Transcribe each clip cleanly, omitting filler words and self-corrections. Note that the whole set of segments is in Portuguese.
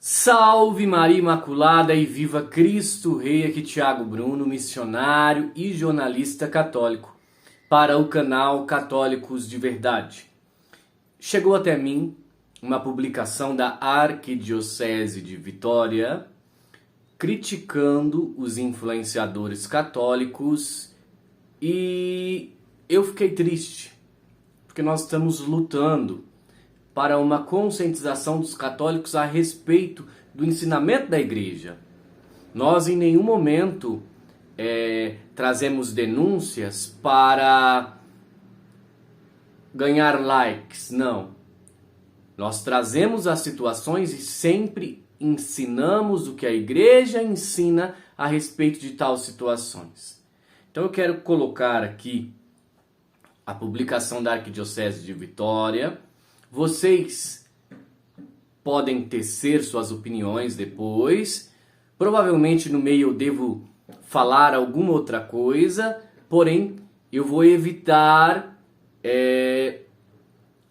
Salve Maria Imaculada e viva Cristo Rei, aqui Thiago Bruno, missionário e jornalista católico, para o canal Católicos de Verdade. Chegou até mim uma publicação da Arquidiocese de Vitória criticando os influenciadores católicos e eu fiquei triste, porque nós estamos lutando para uma conscientização dos católicos a respeito do ensinamento da igreja. Nós em nenhum momento trazemos denúncias para ganhar likes, não. Nós trazemos as situações e sempre ensinamos o que a igreja ensina a respeito de tais situações. Então eu quero colocar aqui a publicação da Arquidiocese de Vitória. Vocês podem tecer suas opiniões depois. Provavelmente no meio eu devo falar alguma outra coisa, porém eu vou evitar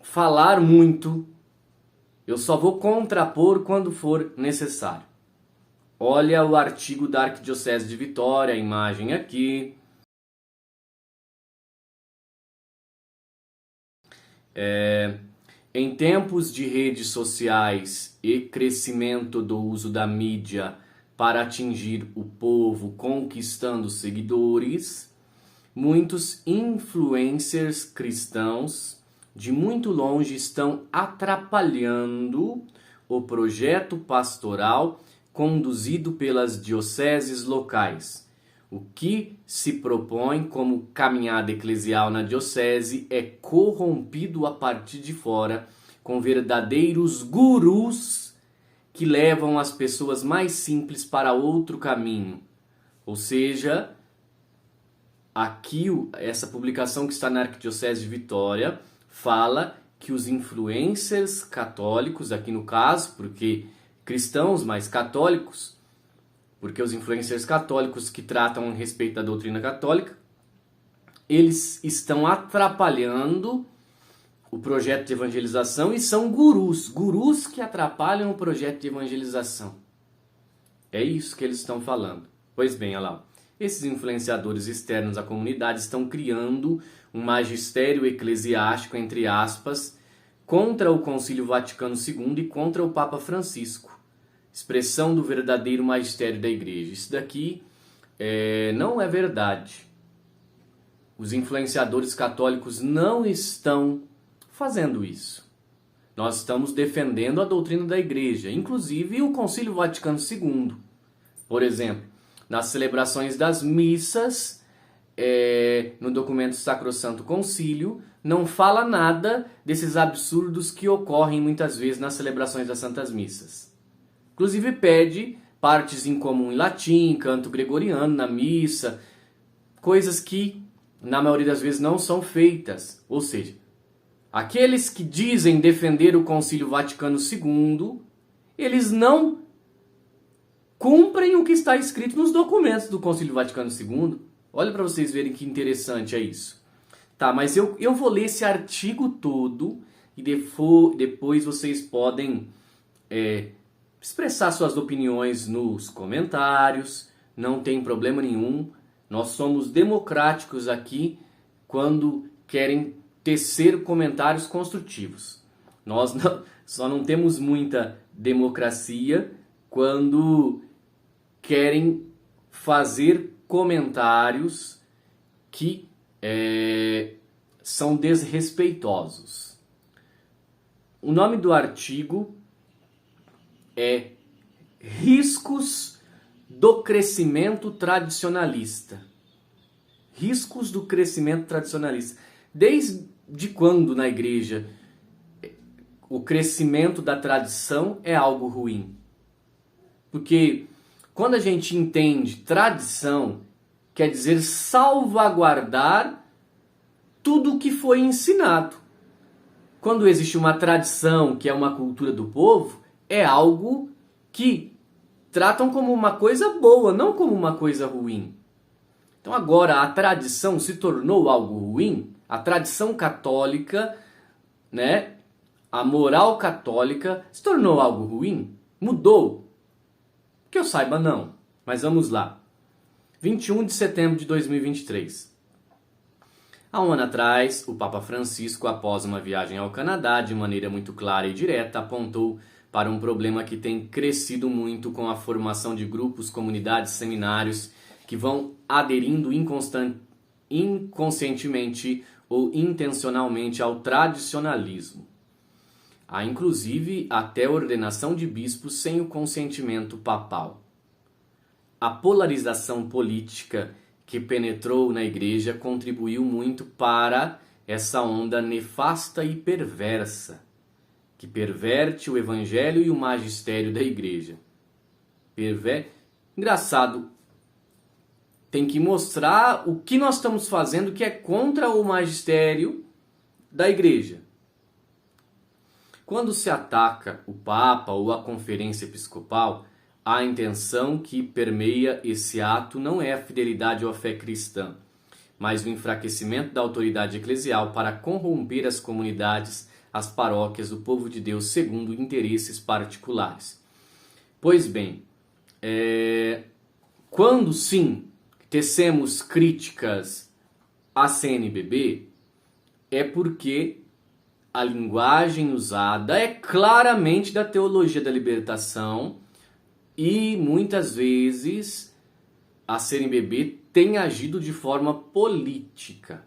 falar muito. Eu só vou contrapor quando for necessário. Olha o artigo da Arquidiocese de Vitória, a imagem aqui. Em tempos de redes sociais e crescimento do uso da mídia para atingir o povo conquistando seguidores, muitos influencers cristãos de muito longe estão atrapalhando o projeto pastoral conduzido pelas dioceses locais. O que se propõe como caminhada eclesial na diocese é corrompido a partir de fora com verdadeiros gurus que levam as pessoas mais simples para outro caminho. Ou seja, aqui essa publicação que está na Arquidiocese de Vitória fala que os influencers católicos, aqui no caso, porque cristãos, mas católicos, porque os influencers católicos que tratam a respeito da doutrina católica, eles estão atrapalhando o projeto de evangelização e são gurus que atrapalham o projeto de evangelização. É isso que eles estão falando. Pois bem, olha lá. Esses influenciadores externos à comunidade estão criando um magistério eclesiástico, entre aspas, contra o Concílio Vaticano II e contra o Papa Francisco. Expressão do verdadeiro magistério da igreja. Isso daqui não é verdade. Os influenciadores católicos não estão fazendo isso. Nós estamos defendendo a doutrina da igreja, inclusive o Concílio Vaticano II. Por exemplo, nas celebrações das missas, no documento Sacrosanto Concílio, não fala nada desses absurdos que ocorrem muitas vezes nas celebrações das Santas Missas. Inclusive pede partes em comum em latim, canto gregoriano na missa, coisas que na maioria das vezes não são feitas. Ou seja, aqueles que dizem defender o Concílio Vaticano II, eles não cumprem o que está escrito nos documentos do Concílio Vaticano II. Olha para vocês verem que interessante é isso. Tá, mas eu vou ler esse artigo todo e depois vocês podem expressar suas opiniões nos comentários, não tem problema nenhum. Nós somos democráticos aqui quando querem tecer comentários construtivos. Nós só não temos muita democracia quando querem fazer comentários que são desrespeitosos. O nome do artigo é Riscos do Crescimento Tradicionalista. Riscos do crescimento tradicionalista. Desde quando na igreja o crescimento da tradição é algo ruim? Porque quando a gente entende tradição, quer dizer salvaguardar tudo o que foi ensinado. Quando existe uma tradição, que é uma cultura do povo, é algo que tratam como uma coisa boa, não como uma coisa ruim. Então agora a tradição se tornou algo ruim, a tradição católica, a moral católica se tornou algo ruim. Mudou? Que eu saiba, não. Mas vamos lá. 21 de setembro de 2023. Há um ano atrás, o Papa Francisco, após uma viagem ao Canadá, de maneira muito clara e direta, apontou para um problema que tem crescido muito com a formação de grupos, comunidades, seminários que vão aderindo inconscientemente ou intencionalmente ao tradicionalismo. Há inclusive até ordenação de bispos sem o consentimento papal. A polarização política que penetrou na igreja contribuiu muito para essa onda nefasta e perversa, que perverte o evangelho e o magistério da igreja. Engraçado, tem que mostrar o que nós estamos fazendo que é contra o magistério da igreja. Quando se ataca o Papa ou a Conferência Episcopal, a intenção que permeia esse ato não é a fidelidade ou a fé cristã, mas o enfraquecimento da autoridade eclesial para corromper as comunidades, as paróquias, o povo de Deus segundo interesses particulares. Pois bem, quando sim tecemos críticas à CNBB, é porque a linguagem usada é claramente da teologia da libertação e muitas vezes a CNBB tem agido de forma política,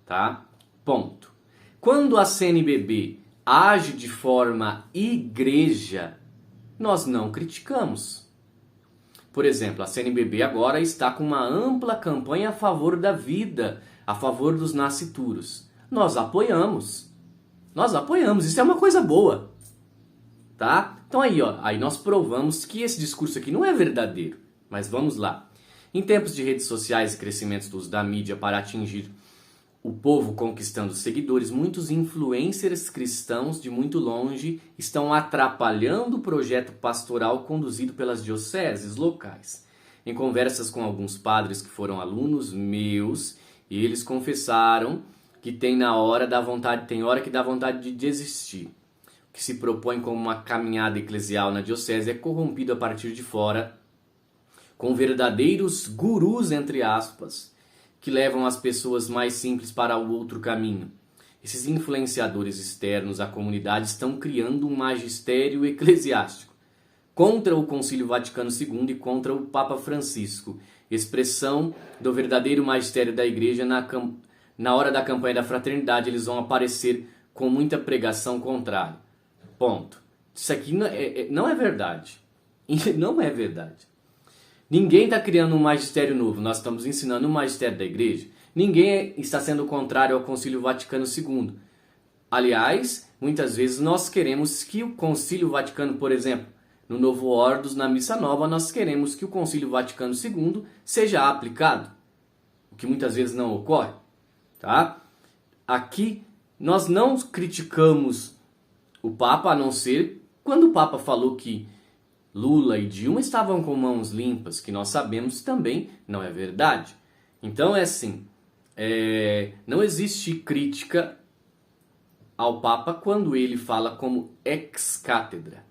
tá? Ponto. Quando a CNBB age de forma igreja, nós não criticamos. Por exemplo, a CNBB agora está com uma ampla campanha a favor da vida, a favor dos nascituros. Nós apoiamos. Isso é uma coisa boa, tá? Então aí nós provamos que esse discurso aqui não é verdadeiro. Mas vamos lá. Em tempos de redes sociais e crescimento do uso da mídia para atingir o povo conquistando seguidores, muitos influencers cristãos de muito longe estão atrapalhando o projeto pastoral conduzido pelas dioceses locais. Em conversas com alguns padres que foram alunos meus, eles confessaram que tem hora que dá vontade de desistir. O que se propõe como uma caminhada eclesial na diocese é corrompido a partir de fora, com verdadeiros gurus, entre aspas, que levam as pessoas mais simples para o outro caminho. Esses influenciadores externos à comunidade estão criando um magistério eclesiástico contra o Concílio Vaticano II e contra o Papa Francisco, expressão do verdadeiro magistério da igreja. Na hora da campanha da fraternidade, eles vão aparecer com muita pregação contrária. Ponto. Isso aqui não é verdade. Não é verdade. Ninguém está criando um magistério novo. Nós estamos ensinando o magistério da igreja. Ninguém está sendo contrário ao Concílio Vaticano II. Aliás, muitas vezes nós queremos que o Concílio Vaticano, por exemplo, no Novo Ordos, na Missa Nova, nós queremos que o Concílio Vaticano II seja aplicado. O que muitas vezes não ocorre. Tá? Aqui nós não criticamos o Papa, a não ser quando o Papa falou que Lula e Dilma estavam com mãos limpas, que nós sabemos também não é verdade. Então é assim, não existe crítica ao Papa quando ele fala como ex-cátedra.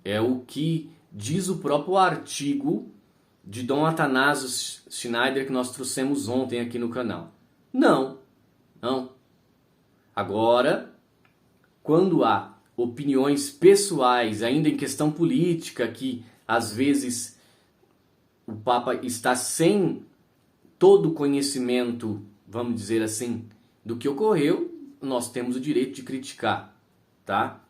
É o que diz o próprio artigo de Dom Atanásio Schneider que nós trouxemos ontem aqui no canal. Não. Agora, quando há opiniões pessoais, ainda em questão política, que às vezes o Papa está sem todo o conhecimento, vamos dizer assim, do que ocorreu, nós temos o direito de criticar, tá?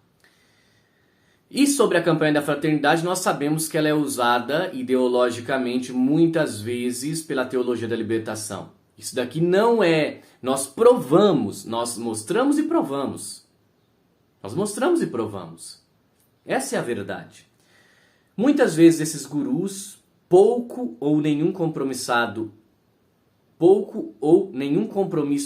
E sobre a campanha da fraternidade, nós sabemos que ela é usada ideologicamente muitas vezes pela teologia da libertação. Isso daqui não é... Nós provamos, nós mostramos e provamos. Nós mostramos e provamos. Essa é a verdade. Muitas vezes esses gurus, pouco ou nenhum compromisso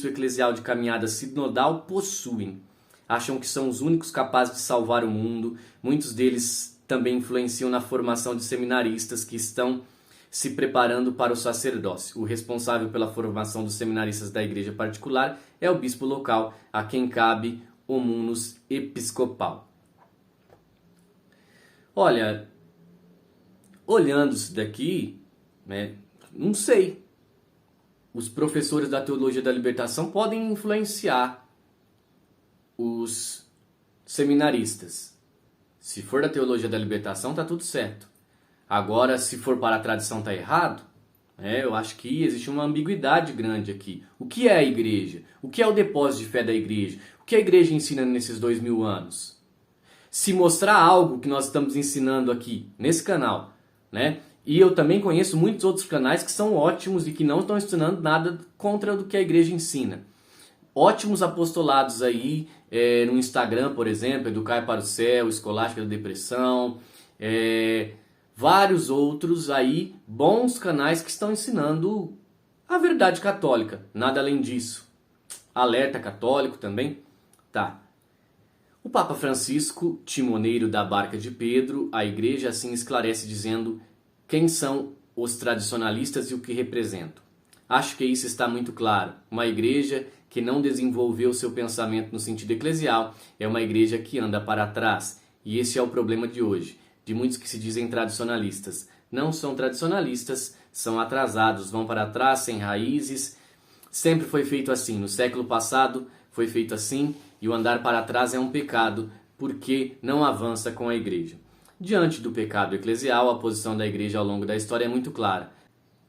eclesial de caminhada sinodal possuem. Acham que são os únicos capazes de salvar o mundo. Muitos deles também influenciam na formação de seminaristas que estão se preparando para o sacerdócio. O responsável pela formação dos seminaristas da igreja particular é o bispo local, a quem cabe o munus episcopal. Olha, olhando isso daqui, né, não sei. Os professores da teologia da libertação podem influenciar os seminaristas. Se for da teologia da libertação, tá tudo certo. Agora, se for para a tradição, tá errado. Eu acho que existe uma ambiguidade grande aqui. O que é a igreja? O que é o depósito de fé da igreja? O que a igreja ensina nesses 2000 anos? Se mostrar algo que nós estamos ensinando aqui nesse canal, né? E eu também conheço muitos outros canais que são ótimos e que não estão ensinando nada contra do que a igreja ensina. Ótimos apostolados aí no Instagram, por exemplo, Educar para o Céu, Escolástica da Depressão, vários outros aí, bons canais que estão ensinando a verdade católica, nada além disso. Alerta católico também, tá. O Papa Francisco, timoneiro da barca de Pedro, a igreja assim esclarece dizendo quem são os tradicionalistas e o que representam. Acho que isso está muito claro. Uma igreja que não desenvolveu seu pensamento no sentido eclesial é uma igreja que anda para trás. E esse é o problema de hoje, de muitos que se dizem tradicionalistas. Não são tradicionalistas, são atrasados, vão para trás, sem raízes. Sempre foi feito assim. No século passado foi feito assim, e o andar para trás é um pecado, porque não avança com a igreja. Diante do pecado eclesial, a posição da igreja ao longo da história é muito clara.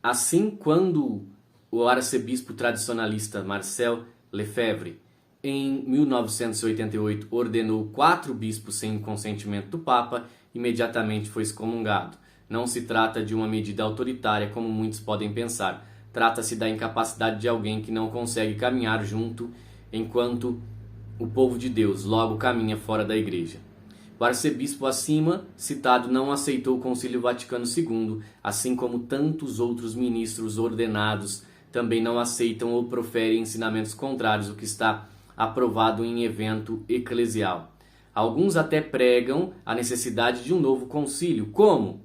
Assim, quando o arcebispo tradicionalista Marcel Lefebvre, em 1988, ordenou 4 bispos sem consentimento do Papa, imediatamente foi excomungado. Não se trata de uma medida autoritária, como muitos podem pensar. Trata-se da incapacidade de alguém que não consegue caminhar junto enquanto o povo de Deus logo caminha fora da igreja. O arcebispo acima citado não aceitou o Concílio Vaticano II, assim como tantos outros ministros ordenados também não aceitam ou proferem ensinamentos contrários ao que está aprovado em evento eclesial. Alguns até pregam a necessidade de um novo concílio. Como?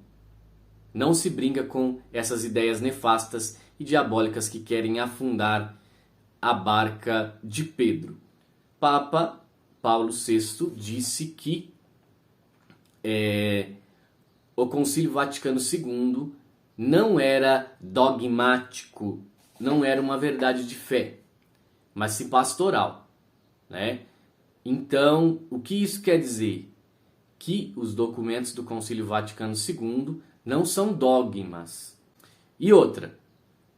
Não se brinca com essas ideias nefastas e diabólicas que querem afundar a barca de Pedro. Papa Paulo VI disse que o Concílio Vaticano II não era dogmático, não era uma verdade de fé, mas sim pastoral, né? Então, o que isso quer dizer? Que os documentos do Concílio Vaticano II não são dogmas. E outra,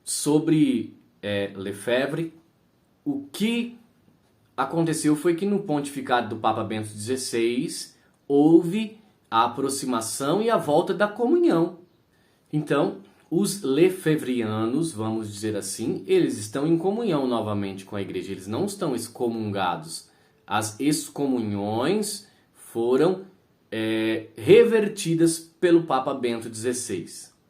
sobre Lefebvre, o que aconteceu foi que no pontificado do Papa Bento XVI houve a aproximação e a volta da comunhão. Então, os lefevrianos, vamos dizer assim, eles estão em comunhão novamente com a igreja, eles não estão excomungados. As excomunhões foram revertidas pelo Papa Bento XVI.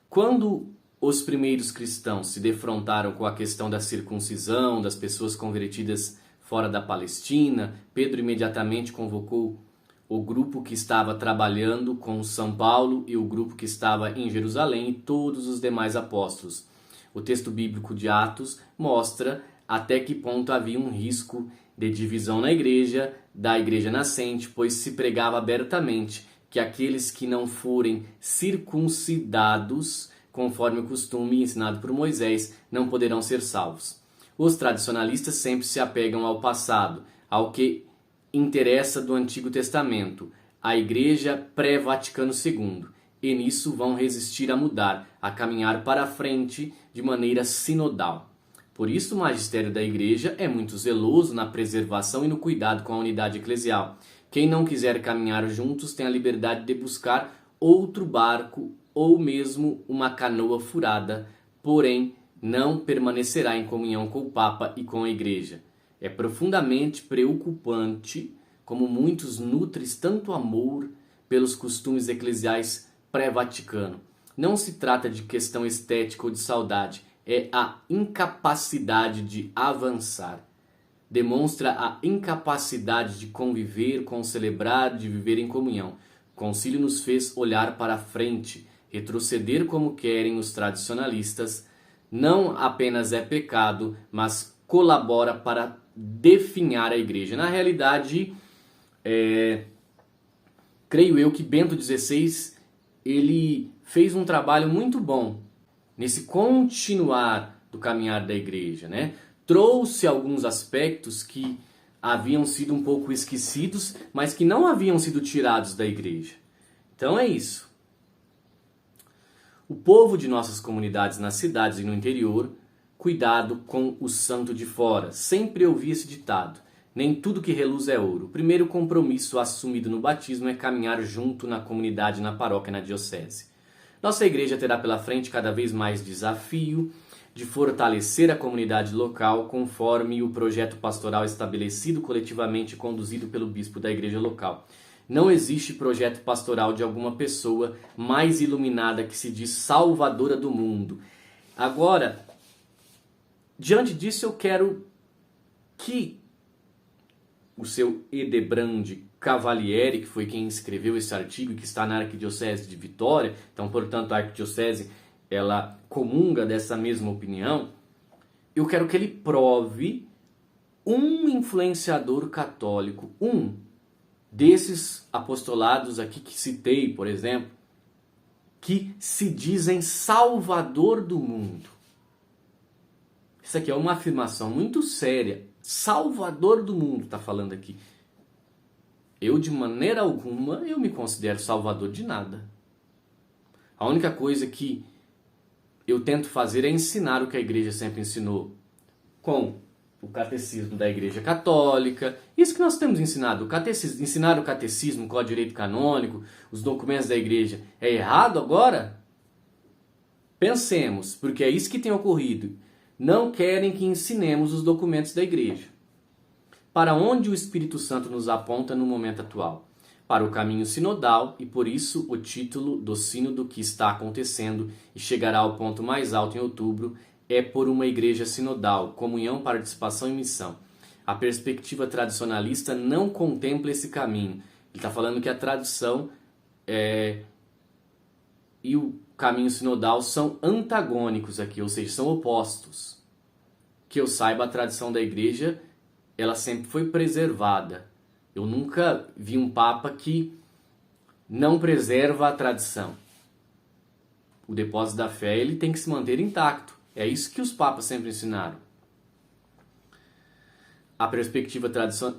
Quando os primeiros cristãos se defrontaram com a questão da circuncisão, das pessoas convertidas fora da Palestina, Pedro imediatamente convocou o grupo que estava trabalhando com São Paulo e o grupo que estava em Jerusalém e todos os demais apóstolos. O texto bíblico de Atos mostra até que ponto havia um risco de divisão na igreja, da igreja nascente, pois se pregava abertamente que aqueles que não forem circuncidados, conforme o costume ensinado por Moisés, não poderão ser salvos. Os tradicionalistas sempre se apegam ao passado, ao que interessa do Antigo Testamento, a Igreja pré-Vaticano II, e nisso vão resistir a mudar, a caminhar para a frente de maneira sinodal. Por isso o magistério da Igreja é muito zeloso na preservação e no cuidado com a unidade eclesial. Quem não quiser caminhar juntos tem a liberdade de buscar outro barco ou mesmo uma canoa furada, porém não permanecerá em comunhão com o Papa e com a Igreja. É profundamente preocupante como muitos nutrem tanto amor pelos costumes eclesiais pré-Vaticano. Não se trata de questão estética ou de saudade, é a incapacidade de avançar. Demonstra a incapacidade de conviver, celebrar, de viver em comunhão. O concílio nos fez olhar para a frente, retroceder como querem os tradicionalistas. Não apenas é pecado, mas colabora para definhar a igreja. Na realidade, creio eu que Bento XVI ele fez um trabalho muito bom nesse continuar do caminhar da igreja, né? Trouxe alguns aspectos que haviam sido um pouco esquecidos, mas que não haviam sido tirados da igreja. Então é isso. O povo de nossas comunidades nas cidades e no interior, cuidado com o santo de fora. Sempre ouvi esse ditado. Nem tudo que reluz é ouro. O primeiro compromisso assumido no batismo é caminhar junto na comunidade, na paróquia, na diocese. Nossa igreja terá pela frente cada vez mais desafio de fortalecer a comunidade local conforme o projeto pastoral estabelecido coletivamente e conduzido pelo bispo da igreja local. Não existe projeto pastoral de alguma pessoa mais iluminada que se diz salvadora do mundo. Agora, diante disso eu quero que o seu Edebrand Cavalieri, que foi quem escreveu esse artigo e que está na Arquidiocese de Vitória, então, portanto, a Arquidiocese ela comunga dessa mesma opinião, eu quero que ele prove um influenciador católico, um desses apostolados aqui que citei, por exemplo, que se dizem salvador do mundo. Isso aqui é uma afirmação muito séria. Salvador do mundo, está falando aqui. Eu, de maneira alguma, eu me considero salvador de nada. A única coisa que eu tento fazer é ensinar o que a igreja sempre ensinou, com o catecismo da igreja católica. Isso que nós temos ensinado. Ensinar o catecismo com o direito canônico, os documentos da igreja, é errado agora? Pensemos, porque é isso que tem ocorrido. Não querem que ensinemos os documentos da igreja. Para onde o Espírito Santo nos aponta no momento atual? Para o caminho sinodal, e por isso o título do sínodo que está acontecendo e chegará ao ponto mais alto em outubro é Por uma Igreja Sinodal, Comunhão, Participação e Missão. A perspectiva tradicionalista não contempla esse caminho. Ele está falando que a tradição e o caminho sinodal são antagônicos aqui, ou seja, são opostos. Que eu saiba, a tradição da igreja, ela sempre foi preservada. Eu nunca vi um papa que não preserva a tradição. O depósito da fé, ele tem que se manter intacto. É isso que os papas sempre ensinaram. A perspectiva tradicional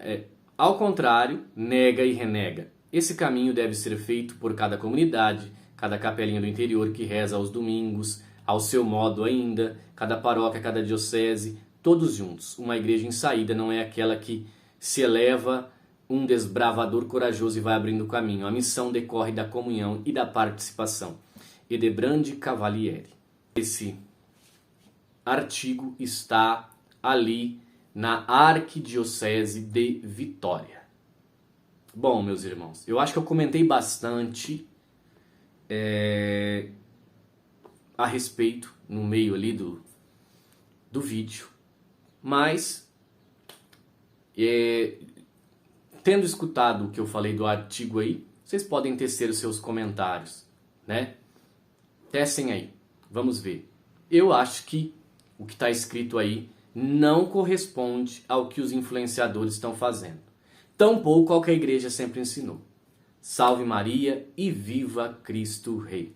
ao contrário, nega e renega. Esse caminho deve ser feito por cada comunidade, cada capelinha do interior que reza aos domingos, ao seu modo ainda, cada paróquia, cada diocese, todos juntos. Uma igreja em saída não é aquela que se eleva um desbravador corajoso e vai abrindo o caminho. A missão decorre da comunhão e da participação. Edebrand Cavalieri. Esse artigo está ali na Arquidiocese de Vitória. Bom, meus irmãos, eu acho que eu comentei bastante a respeito no meio ali do vídeo, mas tendo escutado o que eu falei do artigo aí, vocês podem tecer os seus comentários, né? Tecem aí, vamos ver. Eu acho que o que está escrito aí não corresponde ao que os influenciadores estão fazendo. Tampouco ao que a igreja sempre ensinou. Salve Maria e viva Cristo Rei!